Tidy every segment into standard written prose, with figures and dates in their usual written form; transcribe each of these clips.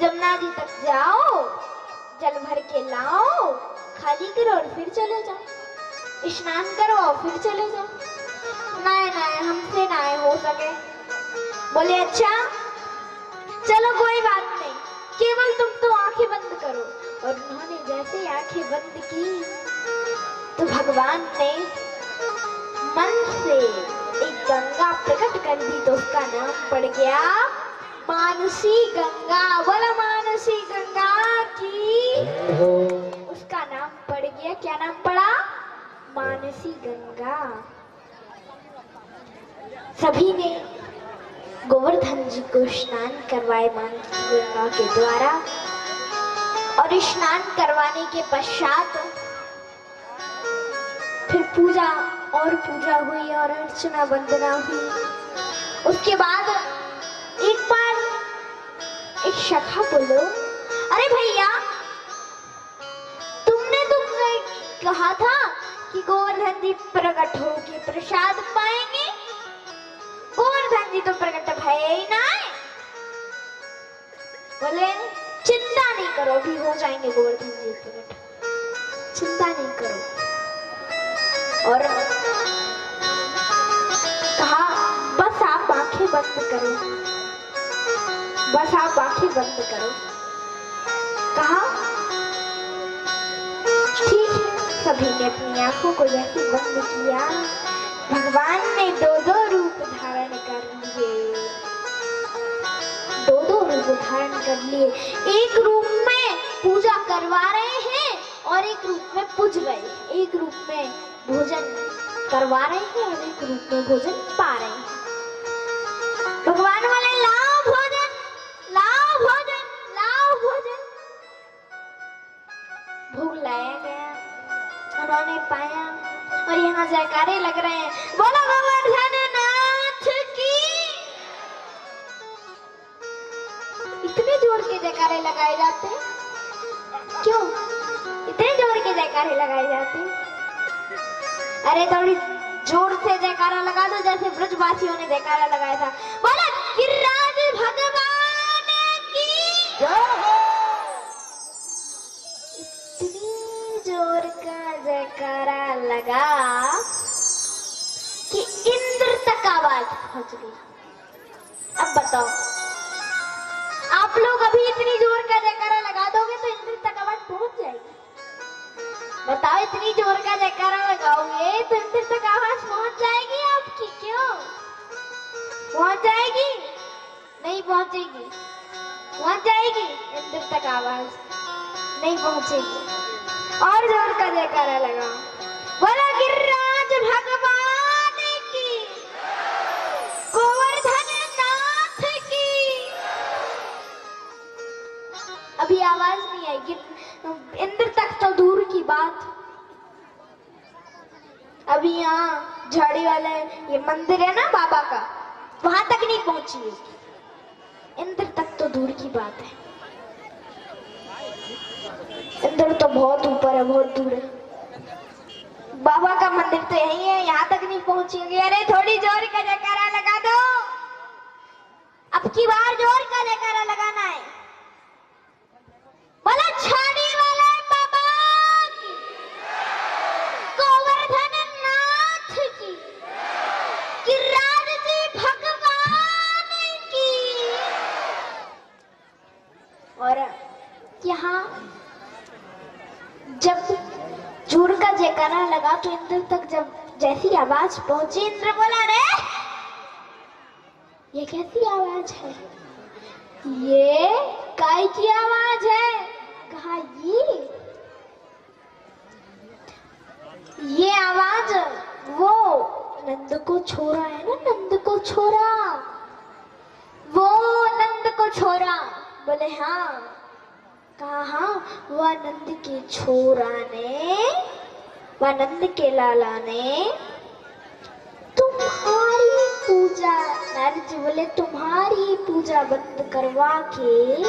जमुना जी तक जाओ, जल भर के लाओ, खाली करो और फिर चले जाओ, स्नान करो और फिर चले जाओ। नहीं नहीं, हमसे ना हो सके। बोले अच्छा चलो कोई बात नहीं, केवल तुम तो आंखें बंद करो। और उन्होंने जैसे आंखें बंद की तो भगवान ने मन से एक गंगा प्रकट कर दी, तो उसका नाम पड़ गया मानसी गंगा। बोला मानसी गंगा की। उसका नाम पड़ गया, क्या नाम पड़ा? मानसी गंगा। सभी ने गोवर्धन जी को स्नान करवाए मानसी गंगा के द्वारा, और स्नान करवाने के पश्चात फिर पूजा हुई और अर्चना वंदना हुई। उसके बाद एक बार एक सखा बोलो, अरे भैया तुमने तो कहा था कि गोवर्धन जी प्रकट होके प्रसाद पाएंगे, गोवर्धन जी तो प्रकट भय ही ना है। बोले चिंता नहीं करो, अभी हो जाएंगे गोवर्धन जी प्रकट, चिंता नहीं करो। और कहा बस आप आंखें बंद करो, बस आप आंखें बंद करो। कहा ठीक है। सभी ने अपनी आंखों को जैसे बंद किया, भगवान ने दो रूप धारण कर लिए, दो रूप धारण कर लिए। एक रूप में पूजा करवा रहे हैं और एक रूप में पूज रहे हैं, एक रूप में भोजन करवा रहे हैं और एक रूप में भोजन पा रहे हैं। भगवान बोले लाओ भोजन, लाओ भोजन, लाओ भोजन। भोग लाया गया, उन्होंने पाया, और यहाँ जयकारे लग रहे हैं, बोलो गोवर्धन नाथ की। इतने जोर के जयकारे लगाए जाते हैं, क्यों इतने जोर के जयकारे लगाए जाते हैं? अरे थोड़ी जोर से जयकारा लगा दो, जैसे ब्रजवासियों ने जयकारा लगाया था, बोला गिरिराज भगवान की जय। इतनी जोर का जयकारा लगा कि इंद्र तक आवाज पहुंच गई। अब बताओ, आप लोग अभी इतनी जोर का जयकारा लगा दोगे तो इंद्र तक आवाज पहुंच जाएगी? बताओ, इतनी जोर का जयकारा लगाओगे तो इंद्र तक आवाज पहुंच जाएगी आपकी? क्यों पहुंच जाएगी? नहीं पहुंचेगी। पहुंच जाएगी इंद्र तक आवाज? नहीं पहुंचेगी। और जोर का जयकारा लगाओ, बोला गिरिराज भगवान की, गोवर्धन नाथ की। अभी आवाज नहीं आएगी, इंद्र तक तो दूर की बात। अभी यहाँ झाड़ी वाले ये मंदिर है ना बाबा का, वहां तक नहीं पहुंची है, इंद्र तक तो दूर की बात है। इंद्र तो बहुत ऊपर है, बहुत दूर है। बाबा का मंदिर तो यही है, यहाँ तक नहीं पहुंची। अरे थोड़ी जोर का जयकारा लगा दो, अब की बार जोर का जयकारा लगाना है। बोला छाड़ी वाले बाबा की, गोवर्धन नाथ की, गिरिराज जी भगवान की। और यहाँ जब जोर का जयकारा लगा तो इंद्र तक जब जैसी आवाज पहुंची, इंद्र बोला रे ये कैसी आवाज है? ये काय की आवाज है? कहा ये आवाज वो नंद को छोरा है ना, नंद को छोरा, वो नंद को छोरा। बोले हाँ। कहा हाँ, वह नंद के छोरा ने, वह नंद के लाला ने तुम्हारी पूजा, नारद जी बोले तुम्हारी पूजा बंद करवा के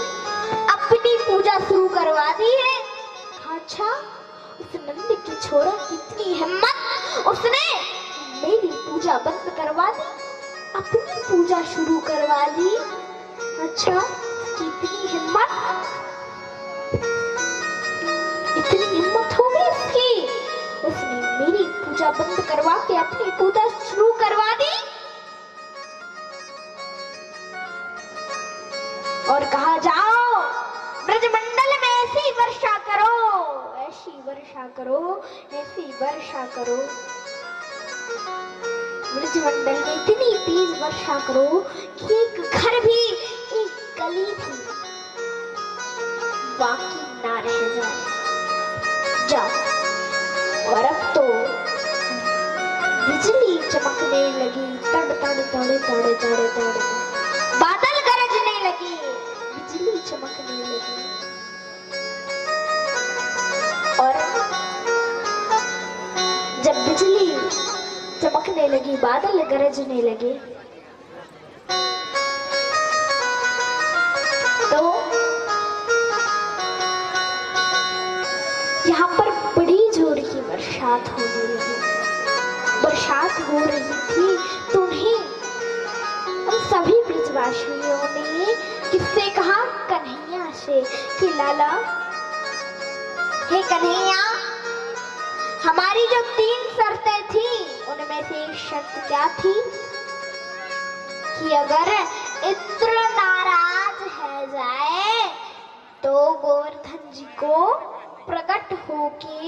अपनी पूजा शुरू करवा दी है। अच्छा, उस नंद की छोरा कितनी हिम्मत, उसने मेरी पूजा बंद करवा दी, अपनी पूजा शुरू करवा दी। अच्छा, कितनी हिम्मत। पूजा बंद करवा के अपनी पूजा शुरू करवा दी और कहा जाओ ब्रजमंडल में ऐसी वर्षा करो, ऐसी वर्षा करो, ऐसी वर्षा करो, ब्रजमंडल में इतनी तेज वर्षा करो कि एक घर भी, एक गली भी बाकी ना रह जाए। जाओ। और अब तो बिजली चमकने लगी, तड़ तड़ तड़ तड़ तड़ तड़, बादल गरजने लगे, बिजली चमकने लगी। और जब बिजली चमकने लगी, बादल गरजने लगे, तो यहाँ पर बड़ी जोर की बरसात होने लगी। बरसात हो रही थी तो उन्हें उन सभी ब्रजवासियों ने किससे कहा? कन्हैया से कि लाला, हे कन्हैया, हमारी जो 3 शर्तें थी उनमें से एक शर्त क्या थी कि अगर इंद्र नाराज है जाए तो गोवर्धन जी को प्रकट होके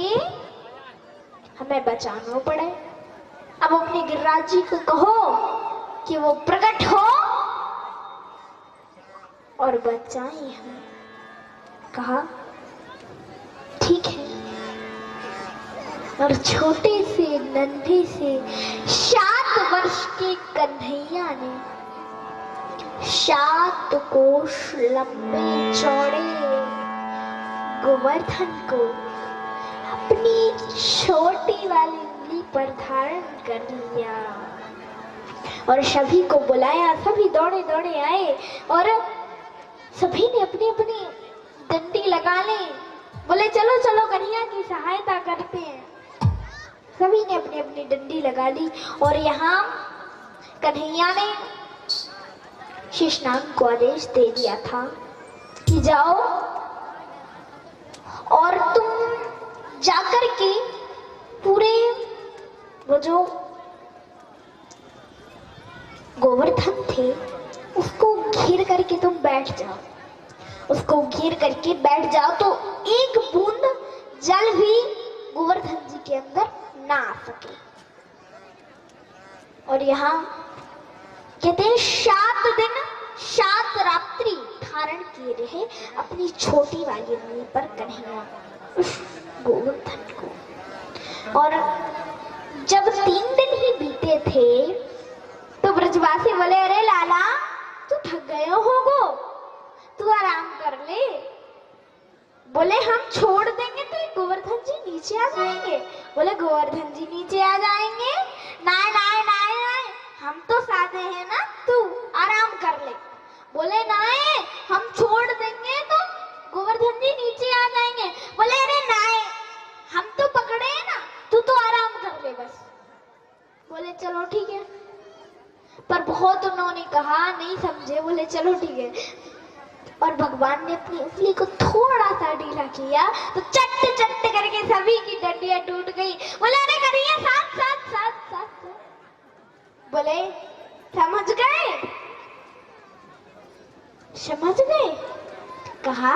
हमें बचाना पड़े। अब अपने गिरिराज जी को कहो कि वो प्रकट हो और बचाएं हमें। कहा ठीक है। और छोटे से नन्हे से 7 वर्ष के कन्हैया ने 7 कोस लंबे चौड़े गोवर्धन को अपनी छोटी वाली उंगली पर धारण कर लिया और सभी को बुलाया। सभी दौड़े दौड़े आए और सभी ने अपनी अपनी डंडी लगा ली। बोले चलो चलो कन्हैया की सहायता करते हैं। सभी ने अपनी अपनी डंडी लगा ली और यहाँ कन्हैया ने शेषनाग को आदेश दे दिया था कि जाओ और तुम जाकर के पूरे वो जो गोवर्धन थे उसको घेर करके तुम बैठ जाओ। उसको घेर करके बैठ जाओ तो एक बूंद जल भी गोवर्धन जी के अंदर ना आ सके। और यहाँ कहते हैं 7 दिन 7 रात्रि धारण किए रहे अपनी छोटी वाली उंगली पर कन्हैया उस गोवर्धन को। और जब 3 दिन ही बीते थे तो ब्रजवासी बोले, अरे लाला तू थक गए होगो, तू आराम कर ले। बोले हम छोड़ देंगे तो गोवर्धन जी नीचे आ जाएंगे। बोले गोवर्धन जी नीचे आ जाएंगे? नाय नाय नाय नाय, हम तो साधे हैं ना, तू आराम कर ले। बोले नाय, हम छोड़ देंगे तो गोवर्धन जी नीचे आ जाएंगे। बोले अरे नाय, हम तो पकड़े हैं ना, तू तो आराम कर ले बस। बोले चलो ठीक है। पर बहुत उन्होंने कहा, नहीं समझे। बोले चलो ठीक है। और भगवान ने अपनी उंगली को थोड़ा सा ढीला किया तो चट चट करके सभी की डंडियां टूट गई। बोले अरे कन्हैया साथ साथ साथ साथ। बोले समझ गए? समझ गए? कहा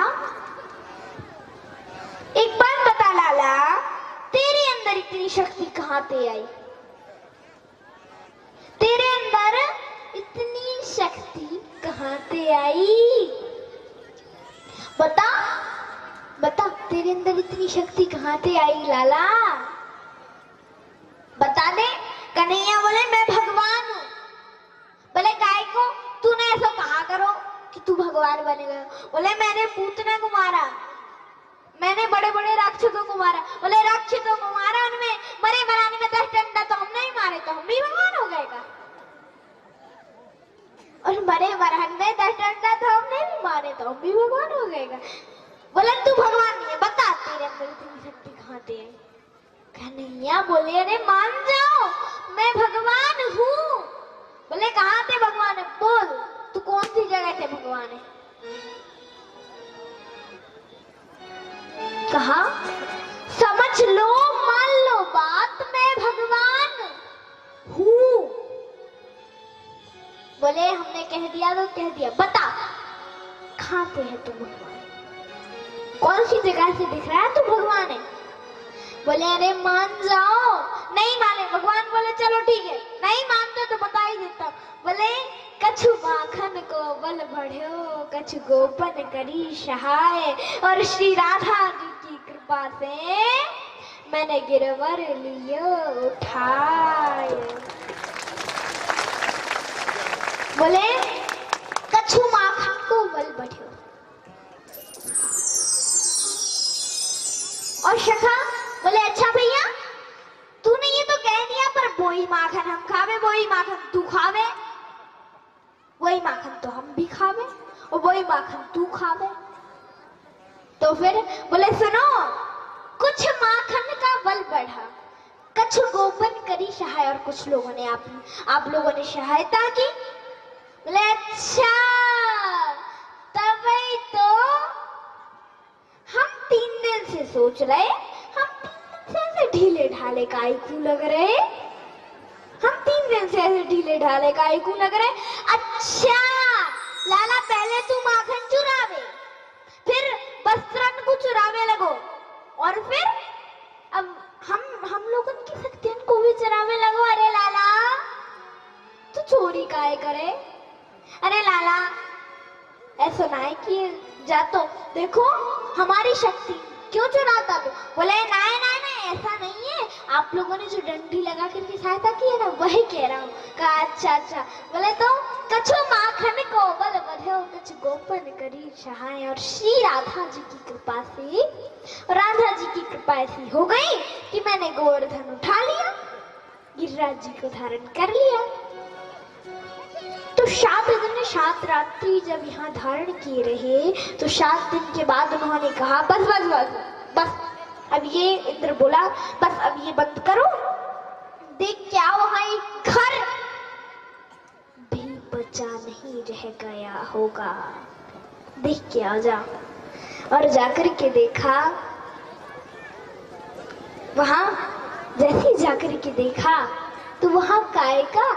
एक बात बता लाला, तेरे अंदर इतनी शक्ति कहां से आई? तेरे अंदर इतनी शक्ति कहां से आई? बता बता, तेरे अंदर इतनी शक्ति कहां से आई लाला? बता दे। कन्हैया बोले मैं भगवान हूं। बोले काय को? तूने ऐसा कहा करो कि तू भगवान बनेगा। बोले मैंने पूतना को मारा, मैंने बड़े बड़े राक्षसों को मारा। बोले राक्षसों को मारा, उनमें मरे मराने में 10 डंडा तो हम नहीं मारे तो हम भी भगवान हो गएगा। और मरे मरान में 10 डंडा तो हमने भी मारे तो हम भी भगवान हो गएगा। बोले तू भगवान नहीं है, बता तेरे अंदर इतनी शक्ति कहां से आई? कन्हैया बोले अरे मान जाओ मैं भगवान हूँ। बोले कहां से भगवान है? बोल तू कौन सी जगह से भगवान है? कहा समझ लो, मान लो बात, मैं भगवान बोले हमने कह दिया तो कह दिया, बता कहाँ पे है तू भगवान, कौन सी जगह से दिख रहा है तू भगवान है? बोले अरे मान जाओ। नहीं माने। भगवान बोले चलो ठीक है, नहीं मानते तो बता ही देता। बोले कछु माखन को बल बढ़्यो, कछु गोपन करी सहाय, और श्री राधा जी की कृपा से मैंने गिरवर लियो उठाए। बोले कछु माखन को बल बढ़्यो। और सखा बोले अच्छा भैया तूने ये तो कह दिया, पर वही माखन हम खावे, वही माखन तू खावे, वही माखन तो हम भी खावे और वही माखन तू खावे। तो फिर बोले सुनो, कुछ माखन का बल बढ़ा, कछु गोपन करी सहाय, और कुछ लोगों ने आप लोगों ने सहायता की। बोले अच्छा तभी तो हम 3 दिन से सोच रहे, हम 3 दिन से ऐसे ढीले ढाले काहे क्यों लग रहे, हम 3 दिन से ऐसे ढीले ढाले काहे क्यों लग रहे। अच्छा लाला पहले तू माखन चुरावे, फिर वस्त्रन को चुरावे लगो, और फिर अब हम लोगों की शक्तियों को भी चुरावे लगो। अरे लाला तू चोरी काहे करे? अरे लाला ऐसा ना है कि जा तो देखो हमारी शक्ति क्यों चुराता तू? बोले नहीं नहीं नहीं ऐसा नहीं है, आप लोगों ने जो डंडी लगा करके सहायता की है ना वही कह रहा हूँ। कहा अच्छा अच्छा। बोले तो कछु माखन को बल बढ़्यो, कछु गोपन करी सहाय, और श्री राधा जी की कृपा से, राधा जी की कृपा ऐसी हो गई कि मैंने गोवर्धन उठा लिया, गिरिराज जी को धारण कर लिया। तो 7 दिन 7 रात्रि जब यहाँ धारण किए रहे, तो 7 दिन के बाद उन्होंने कहा बस बस बस बस, अब ये इंद्र बोला बस अब ये बंद करो, देख क्या वहां एक घर भी बचा नहीं रह गया होगा, देख के आ जा। और जाकर के देखा, वहां जैसे जाकर के देखा तो वहां काय का,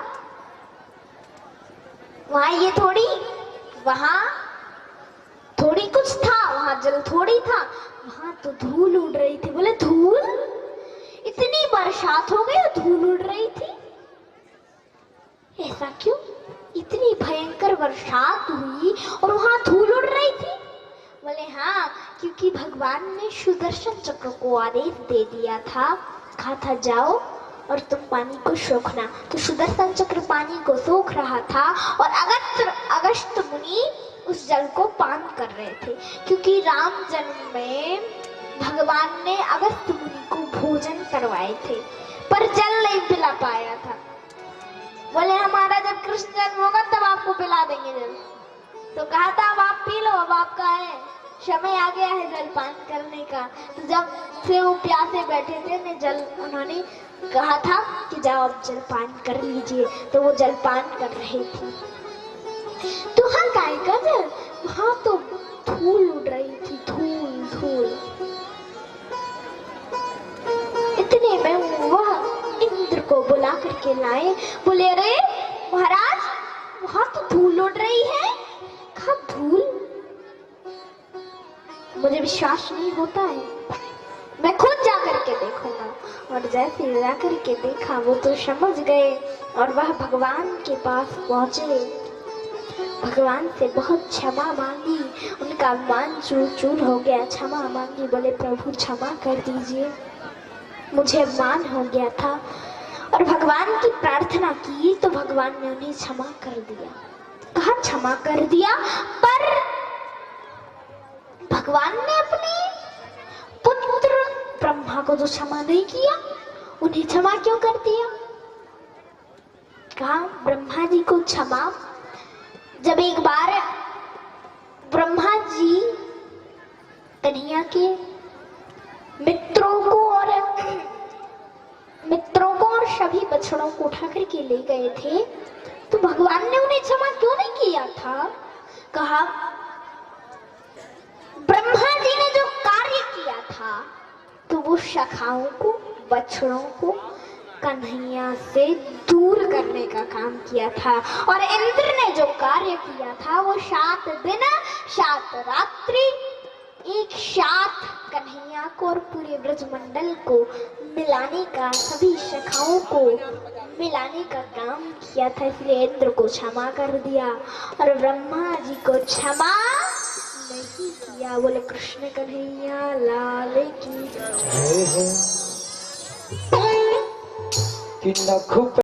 वहां ये थोड़ी, वहां थोड़ी कुछ था, वहां जल थोड़ी था, वहां तो धूल उड़ रही थी। बोले धूल, इतनी बरसात हो गई और धूल उड़ रही थी, ऐसा क्यों? इतनी भयंकर बरसात हुई और वहां धूल उड़ रही थी। बोले हाँ, क्योंकि भगवान ने सुदर्शन चक्र को आदेश दे दिया था, कहा था जाओ और तुम पानी को सोखना। तो सुदर्शन चक्र पानी को सोख रहा था और अगस्त मुनि उस जल को पान कर रहे थे, क्योंकि राम जन्म में भगवान ने अगस्त मुनि को भोजन करवाए थे पर जल नहीं पिला पाया था। बोले हमारा जब कृष्ण जन्म होगा तब आपको पिला देंगे जल। तो कहा था अब आप पी लो, अब आपका है, समय आ गया है जल पान करने का। तो जब से वो प्यासे बैठे थे ने जल, उन्होंने कहा था कि जाओ अब जल पान कर लीजिए, तो वो जल पान कर रहे थे। तो हाँ काय का जल, वहां तो धूल उड़ रही थी, धूल धूल। इतने में वह इंद्र को बुला करके लाए। बोले अरे महाराज वहां तो धूल उड़ रही है। कहा धूल? मुझे विश्वास नहीं होता है, मैं खुद जाकर के देखूंगा। और जैसे जाकर के देखा वो तो समझ गए और वह भगवान के पास पहुंचे, भगवान से बहुत क्षमा मांगी, उनका मान चूर चूर हो गया, क्षमा मांगी। बोले प्रभु क्षमा कर दीजिए, मुझे मान हो गया था। और भगवान की प्रार्थना की तो भगवान ने उन्हें क्षमा कर दिया। कहा क्षमा कर दिया, पर भगवान ने अपने पुत्र ब्रह्मा को तो क्षमा नहीं किया, उन्हें क्षमा क्यों कर दिया? कहा ब्रह्मा जी को क्षमा, जब एक बार ब्रह्मा जी कन्हैया के मित्रों को और सभी बछड़ों को उठा करके ले गए थे, तो भगवान ने उन्हें क्षमा क्यों नहीं किया था? कहा ब्रह्मा जी ने जो कार्य किया था तो वो शाखाओं को, बछड़ों को कन्हैया से दूर करने करने का काम किया था। और इंद्र ने जो कार्य किया था वो 7 दिन 7 रात्रि एक साथ कन्हैया को और पूरे ब्रजमंडल को मिलाने का, सभी शाखाओं को मिलाने का काम किया था। इसलिए इंद्र को क्षमा कर दिया और ब्रह्मा जी को क्षमा नहीं किया। बोले कृष्ण कन्हैया लाल की। कि नख